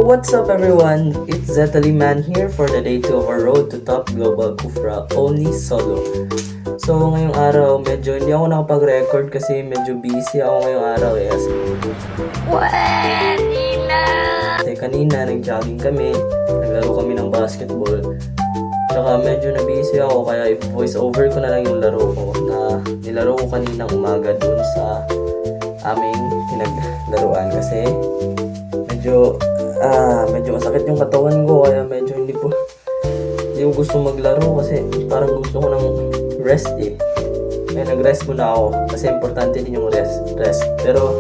what's up everyone? It's Zetali Man here for the day 2 of our road to top global Kufra only solo. So ngayong araw medyo hindi ako nakapag-record kasi medyo busy ako ngayong araw Kasi kanina nag-jogging kami, naglaro kami ng basketball. Tsaka medyo na-busy ako kaya i-voice over ko na lang yung laro ko na nilaro ko kaninang umaga dun sa aming pinaglaruan kasi medyo masakit yung katawan ko kaya medyo hindi ko gusto maglaro kasi parang gusto ko ng rest kaya nag-rest muna ako kasi importante din yung rest. Pero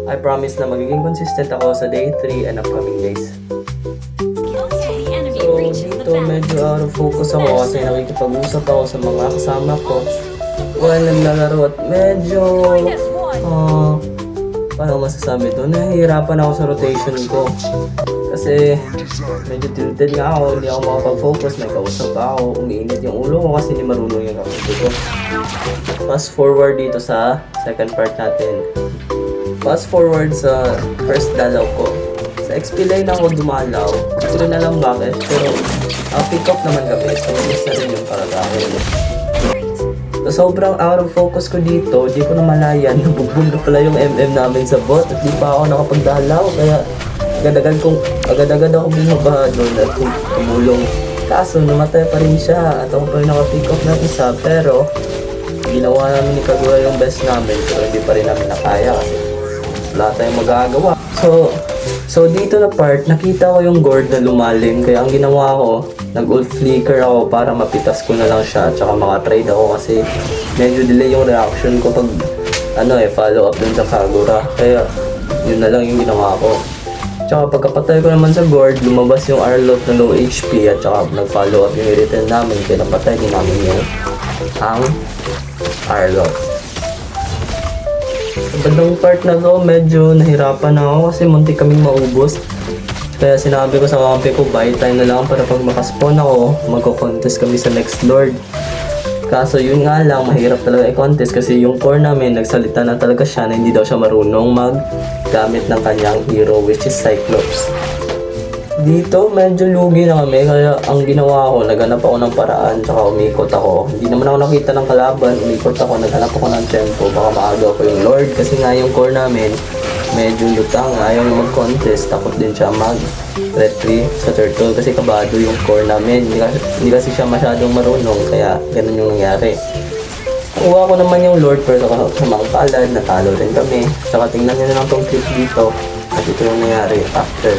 I promise na magiging consistent ako sa day 3 and upcoming days. So dito medyo out of focus ako kasi nakikipag-usap ako sa mga kasama ko while naglalaro at medyo paano masasabi ito? Nahihirapan ako sa rotation ko. Kasi medyo tilted nga ako, hindi ako makapag-focus, may kausap ako, umiinit yung ulo ko kasi hindi marunong yung kausap ko. Fast forward dito sa second part natin. Fast forward sa first dalaw ko. Sa XP lane ako dumalaw. Hindi ko rin alam bakit, pero pick up naman kami. So, miss na rin yung karagahe. So, sobrang out of focus ko dito, di ko na malayan, nabubundo pala yung MM namin sa bot at di pa ako nakapagdalaw, kaya agad-agad ako binabaha doon at tumulong. Kaso, namatay pa rin siya at ako pa rin naka-pick up ng isa, pero ginawa namin ni Kagura yung best namin, pero hindi pa rin namin nakaya kasi wala tayong magagawa. So dito na part, nakita ko yung gourd na lumalim, kaya ang ginawa ko, nag-ult flicker ako para mapitas ko na lang siya at saka maka-trade ako kasi medyo delay yung reaction ko pag follow up dun sa Kagura, kaya yun na lang yung ginawa ko. Tsaka pagkapatay ko naman sa gourd, lumabas yung Arlot na low HP at saka nag-follow up yung i-return namin kaya napatay din namin yung Arlot. Sa bandang part na to, medyo nahirapan ako kasi muntik kaming maubos. Kaya sinabi ko sa kampi ko, buy time na lang para pag makaspawn ako, magko-contest kami sa next lord. Kaso yun nga lang, mahirap talaga i-contest kasi yung core namin, nagsalita na talaga siya na hindi daw siya marunong maggamit ng kanyang hero which is Cyclops. Dito, medyo lugi na kami kaya ang ginawa ko, naghanap ako ng paraan tsaka umikot ako. Hindi naman ako nakita ng kalaban, umikot ako, naghanap ako ng tempo, baka maaga ko yung lord kasi nga yung core namin, medyo lutang, ayaw mag-contest, takot din siya mag-retreat sa turtle kasi kabado yung core namin, hindi kasi siya masyadong marunong kaya ganun yung nangyari. Kuha ko naman yung lord pero sa mga palad, natalo rin kami. Saka tingnan nyo na lang tong clip dito at ito yung nangyari after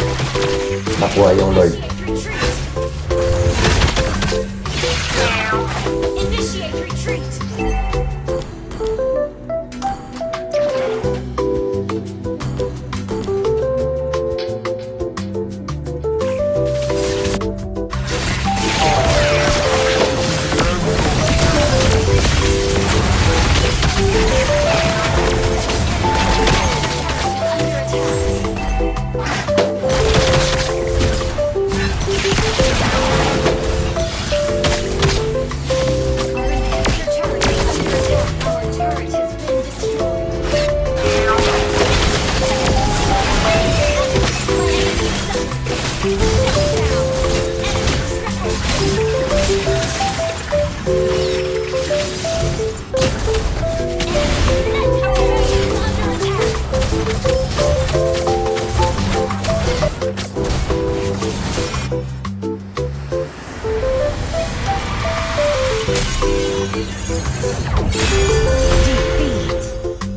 nakuha yung lord. Initiate retreat.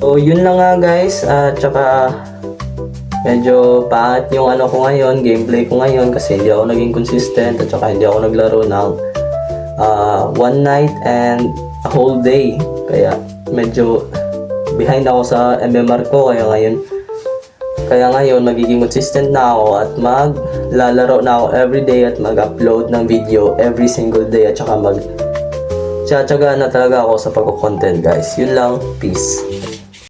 So yun lang nga guys, at saka medyo paat yung ko ngayon, gameplay ko ngayon kasi hindi ako naging consistent at saka hindi ako naglaro ng one night and a whole day. Kaya medyo behind ako sa MMR ko kaya ngayon magiging consistent na ako at maglalaro na ako everyday at mag-upload ng video every single day at saka tiyatsaga na talaga ako sa pagko-content guys. Yun lang, peace.